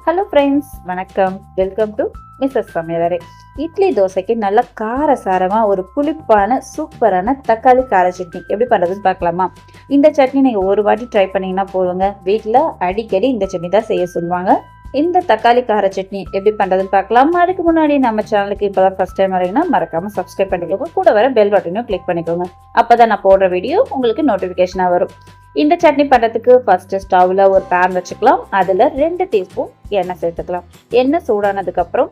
Hello friends, வணக்கம். Welcome to mrssamaiyalarai. Idli தோசைக்கு நல்ல கார சாரமா ஒரு புளிப்பான சூப்பரான தக்காளி கார சட்னி எப்படி பண்றதுன்னு பார்க்கலாமா? இந்த சட்னி நீங்க ஒரு வாட்டி ட்ரை பண்ணீங்கன்னா போதுங்க. வீட்ல அடிக்கடி இந்த சட்னி தான் செய்ய சொல்லுவாங்க. இந்த தக்காளி கார சட்னி எப்படி பண்றதுன்னு பார்க்கலாம். அதுக்கு முன்னாடி நம்ம சேனலுக்கு இப்பதான் ஃபர்ஸ்ட் டைம் வரீங்கன்னா மறக்காம சப்ஸ்கிரைப் பண்ணிக்கோங்க. கூட வர பெல் பட்டனையும் கிளிக் பண்ணிக்கோங்க. அப்பதான் நான் போடுற வீடியோ உங்களுக்கு நோட்டிபிகேஷனா வரும். இந்த சட்னி பண்ணுறதுக்கு ஃபர்ஸ்ட் ஸ்டவ்ல ஒரு பேன் வச்சுக்கலாம். அதில் 2 டீஸ்பூன் எண்ணெய் சேர்த்துக்கலாம். எண்ணெய் சூடானதுக்கப்புறம்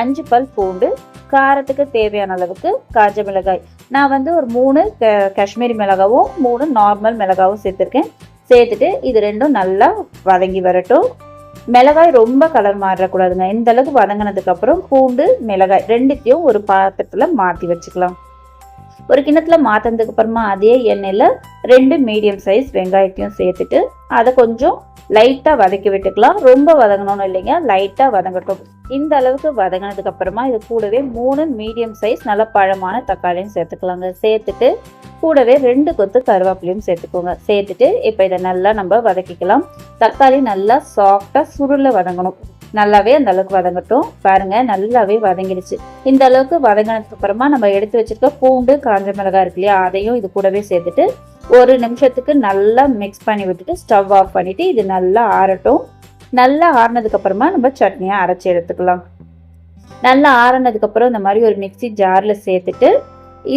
5 பல் பூண்டு, காரத்துக்கு தேவையான அளவுக்கு காஞ்ச மிளகாய். நான் ஒரு 3 காஷ்மீரி மிளகாவும் 3 நார்மல் மிளகாவும் சேர்த்துருக்கேன். சேர்த்துட்டு இது ரெண்டும் நல்லா வதங்கி வரட்டும். மிளகாய் ரொம்ப கலர் மாறக்கூடாதுங்க. இந்த அளவுக்கு வதங்கினதுக்கப்புறம் பூண்டு மிளகாய் ரெண்டுத்தையும் ஒரு பாத்திரத்தில் மாற்றி வச்சுக்கலாம். ஒரு கிண்ணத்துல மாத்தினதுக்கு அப்புறமா அதே எண்ணெயில 2 மீடியம் சைஸ் வெங்காயத்தையும் சேர்த்துட்டு அதை கொஞ்சம் லைட்டா வதக்கி விட்டுக்கலாம். ரொம்ப வதங்கணும்னு இல்லைங்க, லைட்டா வதங்கட்டும். இந்த அளவுக்கு வதங்கினதுக்கு அப்புறமா இது கூடவே 3 மீடியம் சைஸ் நல்ல பழமான தக்காளியும் சேர்த்துக்கலாங்க. சேர்த்துட்டு கூடவே 2 கொத்து கருவேப்பிலையும் சேர்த்துக்கோங்க. சேர்த்துட்டு இப்போ இதை நல்லா நம்ம வதக்கிக்கலாம். தக்காளி நல்லா சாஃப்டா சுருள வதங்கணும். நல்லாவே அந்த அளவுக்கு வதங்கட்டும். பாருங்க, நல்லாவே வதங்கிடுச்சு. இந்த அளவுக்கு வதங்கினதுக்கு அப்புறமா நம்ம எடுத்து வச்சிருக்க பூண்டு காஞ்ச மிளகாய் இருக்கு இல்லையா, அதையும் இது கூடவே சேர்த்துட்டு ஒரு நிமிஷத்துக்கு நல்லா மிக்ஸ் பண்ணி விட்டுட்டு ஸ்டவ் ஆஃப் பண்ணிட்டு இது நல்லா ஆறட்டும். நல்லா ஆறினதுக்கு அப்புறமா நம்ம சட்னியை அரைச்சி எடுத்துக்கலாம். நல்லா ஆறினதுக்கு அப்புறம் இந்த மாதிரி ஒரு மிக்ஸி ஜார்ல சேர்த்துட்டு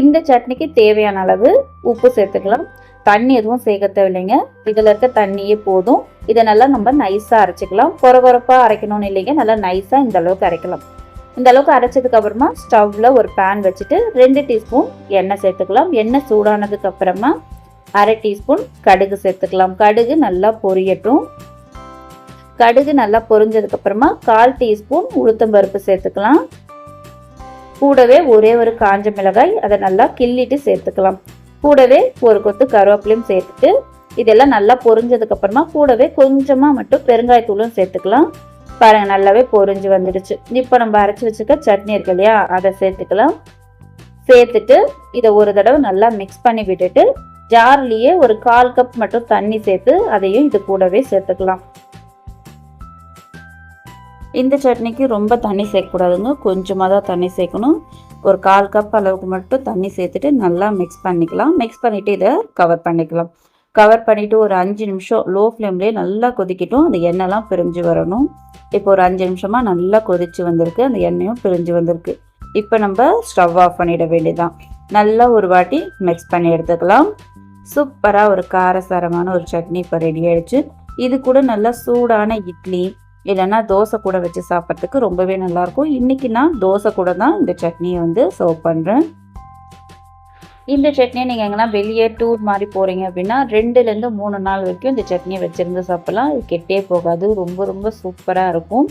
இந்த சட்னிக்கு தேவையான அளவு உப்பு சேர்த்துக்கலாம். தண்ணி எதுவும் சேர்க்க தேவையில்லைங்க, இதுல இருக்க தண்ணியே போதும். இதை நல்லா நம்ம நைஸா அரைச்சிக்கலாம். கொரகொரப்பா அரைக்கணும்னு இல்லைங்க, நல்லா நைஸா இந்த அளவுக்கு அரைக்கலாம். இந்த அளவுக்கு அரைச்சதுக்கு அப்புறமா ஸ்டவ்ல ஒரு பேன் வச்சுட்டு 2 டீஸ்பூன் எண்ணெய் சேர்த்துக்கலாம். எண்ணெய் சூடானதுக்கு அப்புறமா 1/2 டீஸ்பூன் கடுகு சேர்த்துக்கலாம். கடுகு நல்லா பொரியட்டும். கடுகு நல்லா பொரிஞ்சதுக்கு அப்புறமா 1/4 டீஸ்பூன் உளுத்தம்பருப்பு சேர்த்துக்கலாம். கூடவே ஒரே ஒரு காஞ்ச மிளகாய் அதை நல்லா கிள்ளிட்டு சேர்த்துக்கலாம். கூடவே ஒரு கொத்து கருவேப்பிலையும் சேர்த்துட்டு இதெல்லாம் நல்லா பொரிஞ்சதுக்கு அப்புறமா கூடவே கொஞ்சமா மட்டும் பெருங்காயத்தூளும் சேர்த்துக்கலாம். பாருங்க, நல்லாவே பொரிஞ்சு வந்துடுச்சு. இப்போ நம்ம அரைச்சி வச்சுக்க சட்னி இருக்கு இல்லையா, அதை சேர்த்துக்கலாம். சேர்த்துட்டு இதை ஒரு தடவை நல்லா மிக்ஸ் பண்ணி விட்டுட்டு ஜார்லயே ஒரு 1/4 கப் மட்டும் தண்ணி சேர்த்து அதையும் இது கூடவே சேர்த்துக்கலாம். இந்த சட்னிக்கு ரொம்ப தண்ணி சேர்க்கக்கூடாதுங்க, கொஞ்சமாக தான் தண்ணி சேர்க்கணும். ஒரு 1/4 கப் அளவுக்கு மட்டும் தண்ணி சேர்த்துட்டு நல்லா மிக்ஸ் பண்ணிக்கலாம். மிக்ஸ் பண்ணிவிட்டு இதை கவர் பண்ணிக்கலாம். கவர் பண்ணிவிட்டு ஒரு 5 நிமிஷம் லோ ஃப்ளேம்லேயே நல்லா கொதிக்கட்டும். அந்த எண்ணெய்லாம் பிரிஞ்சு வரணும். இப்போ ஒரு 5 நிமிஷமாக நல்லா கொதிச்சு வந்திருக்கு. அந்த எண்ணெயும் பிரிஞ்சு வந்திருக்கு. இப்போ நம்ம ஸ்டவ் ஆஃப் பண்ணிட வேண்டியதான். நல்லா ஒரு வாட்டி மிக்ஸ் பண்ணி எடுத்துக்கலாம். சூப்பராக ஒரு காரசாரமான ஒரு சட்னி இப்போ ரெடி ஆயிடுச்சு. இது கூட நல்லா சூடான இட்லி இல்லைன்னா தோசை கூட வச்சு சாப்பிட்றதுக்கு ரொம்பவே நல்லாயிருக்கும். இன்றைக்கி நான் தோசை கூட தான் இந்த சட்னியை சர்வ் பண்ணுறேன். இந்த சட்னியை நீங்கள் எங்கன்னா வெளியே டூர் மாதிரி போகிறீங்க அப்படின்னா 2லேருந்து 3 நாள் வரைக்கும் இந்த சட்னியை வச்சுருந்து சாப்பிட்லாம். இது கெட்டே போகாது. ரொம்ப ரொம்ப சூப்பராக இருக்கும்.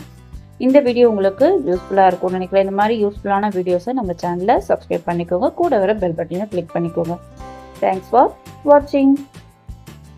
இந்த வீடியோ உங்களுக்கு யூஸ்ஃபுல்லாக இருக்கும்னு நினைக்கிறேன். இந்த மாதிரி யூஸ்ஃபுல்லான வீடியோஸை நம்ம சேனலில் சப்ஸ்கிரைப் பண்ணிக்கோங்க. கூட வர பெல் பட்டனை கிளிக் பண்ணிக்கோங்க. தேங்க்ஸ் ஃபார் வாட்சிங்.